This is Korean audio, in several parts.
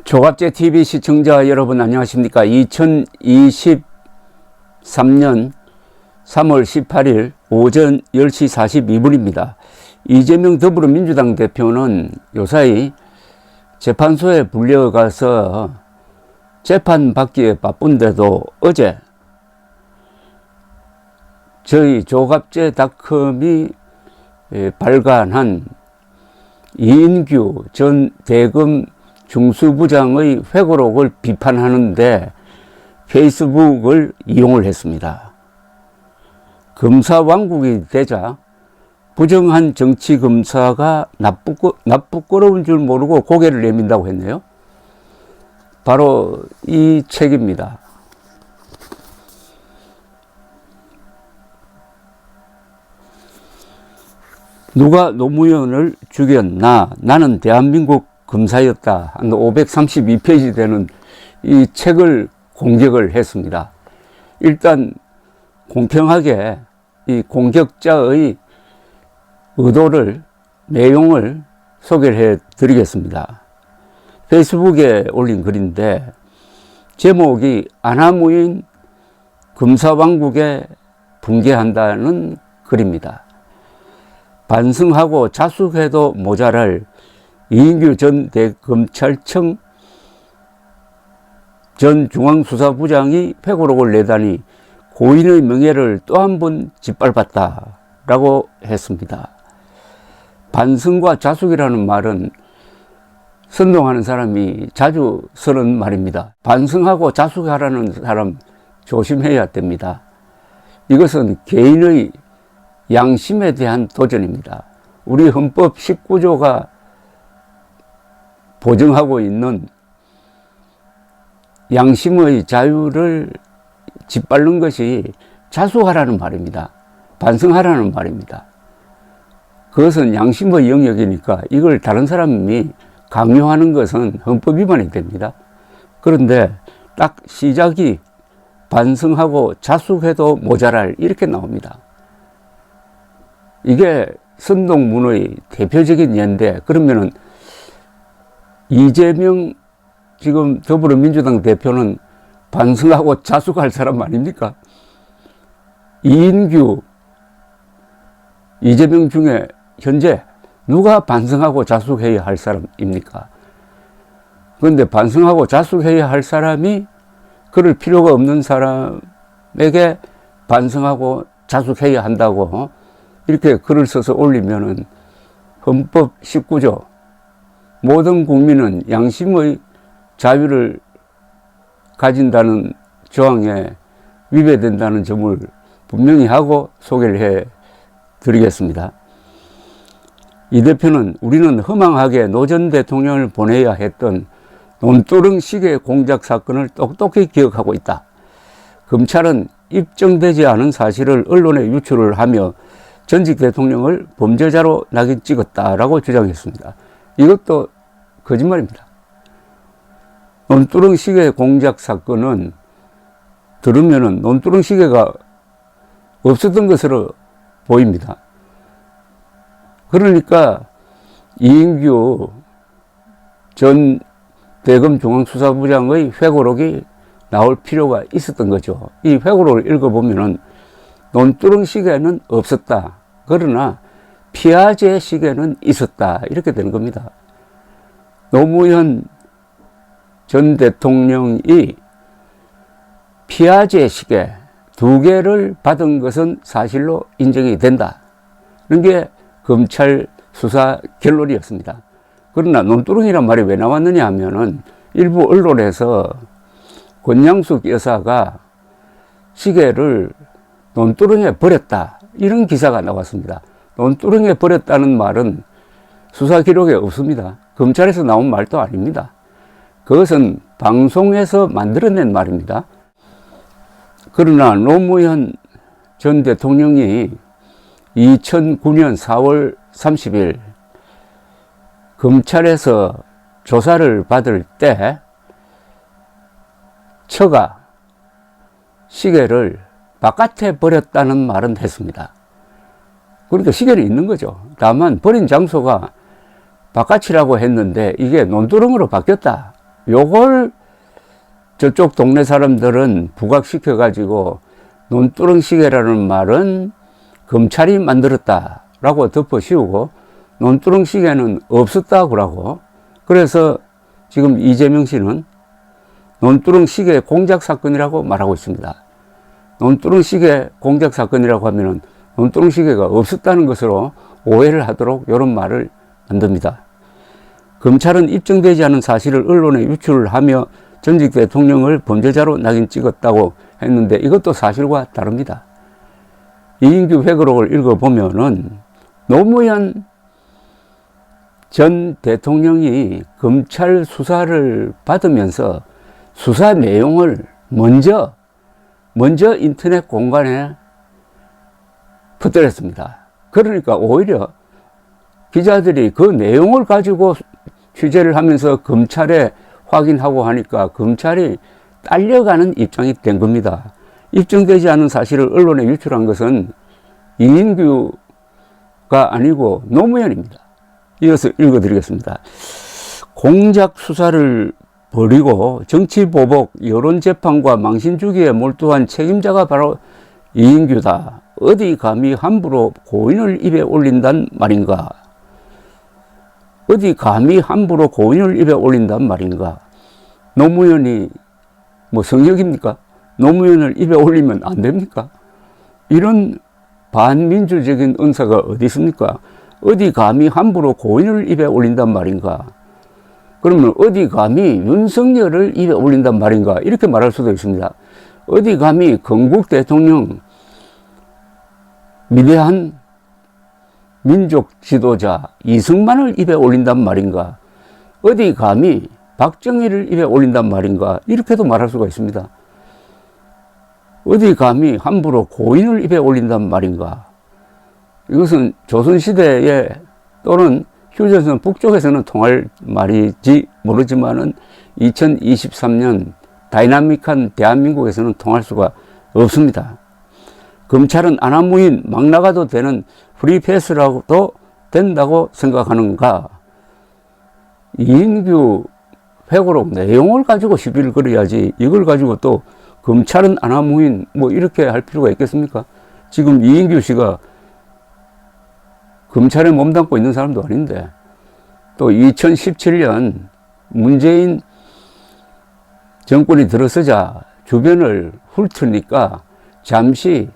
조갑제 TV 시청자 여러분 안녕하십니까? 2023년 3월 18일 오전 10시 42분입니다. 이재명 더불어민주당 대표는 요사이 재판소에 불려가서 재판받기에 바쁜데도 어제 저희 조갑제닷컴이 발간한 이인규 전 대검 중수부장의 회고록을 비판하는데 페이스북을 이용을 했습니다. 검사 왕국이 되자 부정한 정치검사가 나쁘거러운 줄 모르고 고개를 내민다고 했네요. 바로 이 책입니다. 누가 노무현을 죽였나? 나는 대한민국 검사였다. 한 532페이지 되는 이 책을 공격을 했습니다. 일단 공평하게 이 공격자의 의도를, 내용을 소개를 해 드리겠습니다. 페이스북에 올린 글인데 제목이 아나무인 검사왕국에 붕괴한다는 글입니다. 반성하고 자숙해도 모자랄 이인규 전 대검찰청 전 중앙수사부장이 회고록을 내다니 고인의 명예를 또 한 번 짓밟았다라고 했습니다. 반성과 자숙이라는 말은 선동하는 사람이 자주 쓰는 말입니다. 반성하고 자숙하라는 사람 조심해야 됩니다. 이것은 개인의 양심에 대한 도전입니다. 우리 헌법 19조가 보증하고 있는 양심의 자유를 짓밟는 것이 자숙하라는 말입니다. 반성하라는 말입니다. 그것은 양심의 영역이니까 이걸 다른 사람이 강요하는 것은 헌법 위반이 됩니다. 그런데 딱 시작이 반성하고 자숙해도 모자랄 이렇게 나옵니다. 이게 선동문의 대표적인 예인데 그러면은 이재명 지금 더불어민주당 대표는 반성하고 자숙할 사람 아닙니까? 이인규, 이재명 중에 현재 누가 반성하고 자숙해야 할 사람입니까? 그런데 반성하고 자숙해야 할 사람이 그럴 필요가 없는 사람에게 반성하고 자숙해야 한다고 이렇게 글을 써서 올리면은 헌법 19조 모든 국민은 양심의 자유를 가진다는 조항에 위배된다는 점을 분명히 하고 소개를 해 드리겠습니다. 이 대표는 우리는 허망하게 노 전 대통령을 보내야 했던 논두렁 시계 공작 사건을 똑똑히 기억하고 있다. 검찰은 입증되지 않은 사실을 언론에 유출을 하며 전직 대통령을 범죄자로 낙인 찍었다라고 주장했습니다. 이것도 거짓말입니다. 논두렁 시계 공작 사건은 들으면은 논두렁 시계가 없었던 것으로 보입니다. 그러니까 이인규 전 대검 중앙수사부장의 회고록이 나올 필요가 있었던 거죠. 이 회고록을 읽어보면은 논두렁 시계는 없었다. 그러나 피아제 시계는 있었다. 이렇게 되는 겁니다. 노무현 전 대통령이 피아제 시계 2개를 받은 것은 사실로 인정이 된다. 이런 게 검찰 수사 결론이었습니다. 그러나 논두렁이란 말이 왜 나왔느냐 하면은 일부 언론에서 권양숙 여사가 시계를 논두렁에 버렸다. 이런 기사가 나왔습니다. 논두렁에 버렸다는 말은 수사 기록에 없습니다. 검찰에서 나온 말도 아닙니다. 그것은 방송에서 만들어낸 말입니다. 그러나 노무현 전 대통령이 2009년 4월 30일 검찰에서 조사를 받을 때 처가 시계를 바깥에 버렸다는 말은 했습니다. 그러니까 시계는 있는 거죠. 다만 버린 장소가 바깥이라고 했는데 이게 논두렁으로 바뀌었다. 요걸 저쪽 동네 사람들은 부각시켜 가지고 논두렁시계라는 말은 검찰이 만들었다라고 덮어 씌우고 논두렁시계는 없었다고. 그래서 지금 이재명 씨는 논두렁시계 공작 사건이라고 말하고 있습니다. 논두렁시계 공작 사건이라고 하면은 논두렁시계가 없었다는 것으로 오해를 하도록 이런 말을 만듭니다. 검찰은 입증되지 않은 사실을 언론에 유출을 하며 전직 대통령을 범죄자로 낙인 찍었다고 했는데 이것도 사실과 다릅니다. 이인규 회고록을 읽어보면은 노무현 전 대통령이 검찰 수사를 받으면서 수사 내용을 먼저 인터넷 공간에 퍼뜨렸습니다. 그러니까 오히려 기자들이 그 내용을 가지고 취재를 하면서 검찰에 확인하고 하니까 검찰이 딸려가는 입장이 된 겁니다. 입증되지 않은 사실을 언론에 유출한 것은 이인규가 아니고 노무현입니다. 이어서 읽어드리겠습니다. 공작 수사를 벌이고 정치보복, 여론재판과 망신주기에 몰두한 책임자가 바로 이인규다. 어디 감히 함부로 고인을 입에 올린단 말인가? 어디 감히 함부로 고인을 입에 올린단 말인가? 노무현이 뭐 성역입니까? 노무현을 입에 올리면 안 됩니까? 이런 반민주적인 은사가 어디 있습니까? 어디 감히 함부로 고인을 입에 올린단 말인가? 그러면 어디 감히 윤석열을 입에 올린단 말인가? 이렇게 말할 수도 있습니다. 어디 감히 건국 대통령, 위대한 민족 지도자 이승만을 입에 올린단 말인가? 어디 감히 박정희를 입에 올린단 말인가? 이렇게도 말할 수가 있습니다. 어디 감히 함부로 고인을 입에 올린단 말인가? 이것은 조선시대에 또는 휴전선 북쪽에서는 통할 말이지 모르지만은 2023년 다이나믹한 대한민국에서는 통할 수가 없습니다. 검찰은 아나무인 막 나가도 되는 프리패스라고도 된다고 생각하는가? 이인규 회고록 내용을 가지고 시비를 걸어야지 이걸 가지고 또 검찰은 아나무인 뭐 이렇게 할 필요가 있겠습니까? 지금 이인규 씨가 검찰에 몸담고 있는 사람도 아닌데 또 2017년 문재인 정권이 들어서자 주변을 훑으니까 잠시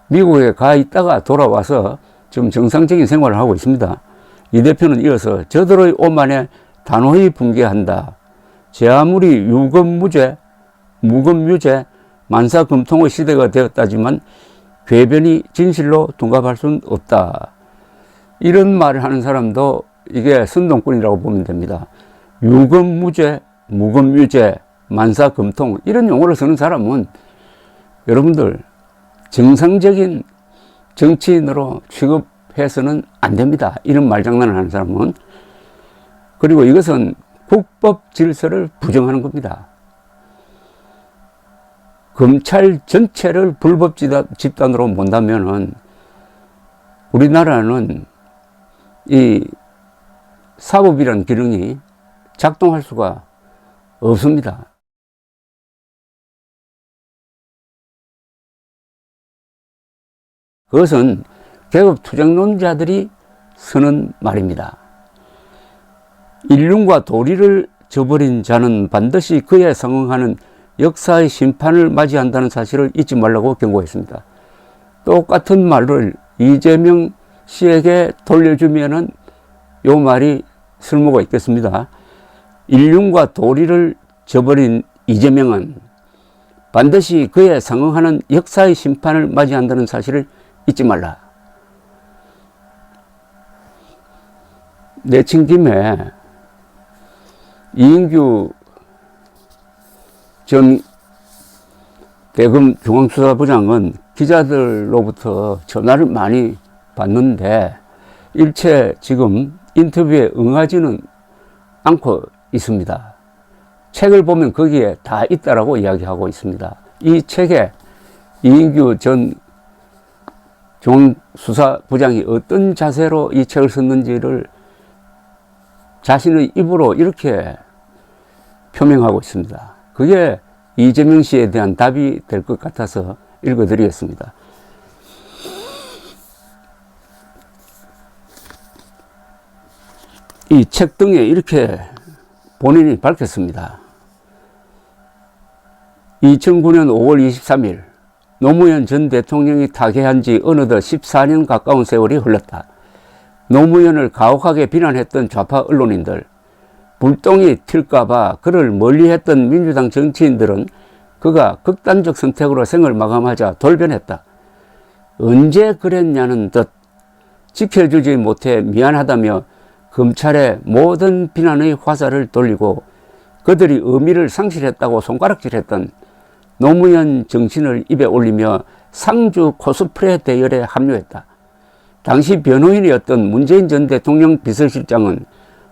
미국에 가 있다가 돌아와서 좀 정상적인 생활을 하고 있습니다. 이 대표는 이어서 저들의 오만에 단호히 붕괴한다. 제 아무리 유검무죄, 무검유죄, 만사금통의 시대가 되었다지만 궤변이 진실로 둔갑할 수는 없다. 이런 말을 하는 사람도 이게 선동꾼이라고 보면 됩니다. 유검무죄, 무검유죄, 만사금통 이런 용어를 쓰는 사람은 여러분들 정상적인 정치인으로 취급해서는 안 됩니다. 이런 말장난을 하는 사람은. 그리고 이것은 국법 질서를 부정하는 겁니다. 검찰 전체를 불법 집단으로 본다면은 우리나라는 이 사법이라는 기능이 작동할 수가 없습니다. 그것은 계급 투쟁론자들이 쓰는 말입니다. 인륜과 도리를 저버린 자는 반드시 그에 상응하는 역사의 심판을 맞이한다는 사실을 잊지 말라고 경고했습니다. 똑같은 말을 이재명 씨에게 돌려주면은 요 말이 쓸모가 있겠습니다. 인륜과 도리를 저버린 이재명은 반드시 그에 상응하는 역사의 심판을 맞이한다는 사실을 잊지 말라. 내친 김에 이인규 전 대검 중앙수사부장은 기자들로부터 전화를 많이 받는데 일체 지금 인터뷰에 응하지는 않고 있습니다. 책을 보면 거기에 다 있다라고 이야기하고 있습니다. 이 책에 이인규 전 중앙수사부장이 어떤 자세로 이 책을 썼는지를 자신의 입으로 이렇게 표명하고 있습니다. 그게 이재명 씨에 대한 답이 될 것 같아서 읽어드리겠습니다. 이 책 등에 이렇게 본인이 밝혔습니다. 2009년 5월 23일 노무현 전 대통령이 타계한 지 어느덧 14년 가까운 세월이 흘렀다. 노무현을 가혹하게 비난했던 좌파 언론인들, 불똥이 튈까봐 그를 멀리했던 민주당 정치인들은 그가 극단적 선택으로 생을 마감하자 돌변했다. 언제 그랬냐는 듯 지켜주지 못해 미안하다며 검찰에 모든 비난의 화살을 돌리고 그들이 의미를 상실했다고 손가락질했던 노무현 정신을 입에 올리며 상주 코스프레 대열에 합류했다. 당시 변호인이었던 문재인 전 대통령 비서실장은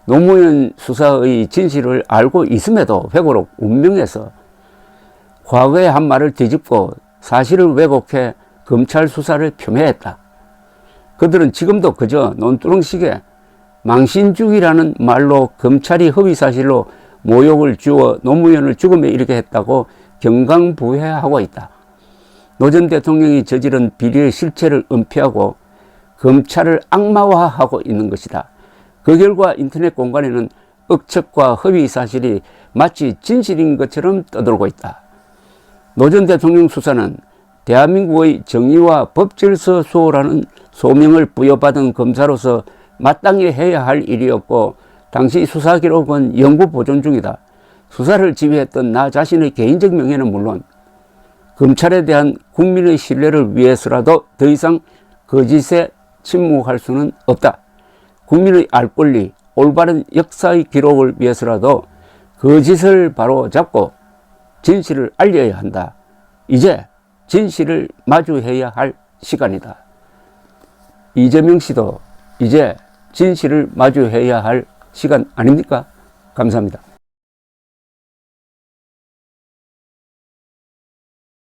노무현 수사의 진실을 알고 있음에도 회고록 운명해서 과거의 한 말을 뒤집고 사실을 왜곡해 검찰 수사를 폄훼했다. 그들은 지금도 그저 논두렁식에 망신주기라는 말로 검찰이 허위사실로 모욕을 주어 노무현을 죽음에 이르게 했다고 경강부회하고 있다. 노 전 대통령이 저지른 비리의 실체를 은폐하고 검찰을 악마화하고 있는 것이다. 그 결과 인터넷 공간에는 억측과 허위사실이 마치 진실인 것처럼 떠돌고 있다. 노 전 대통령 수사는 대한민국의 정의와 법질서 수호라는 소명을 부여받은 검사로서 마땅히 해야 할 일이었고 당시 수사 기록은 영구 보존 중이다. 수사를 지휘했던 나 자신의 개인적 명예는 물론 검찰에 대한 국민의 신뢰를 위해서라도 더 이상 거짓에 침묵할 수는 없다. 국민의 알 권리, 올바른 역사의 기록을 위해서라도 거짓을 바로잡고 진실을 알려야 한다. 이제 진실을 마주해야 할 시간이다. 이재명 씨도 이제 진실을 마주해야 할 시간 아닙니까? 감사합니다.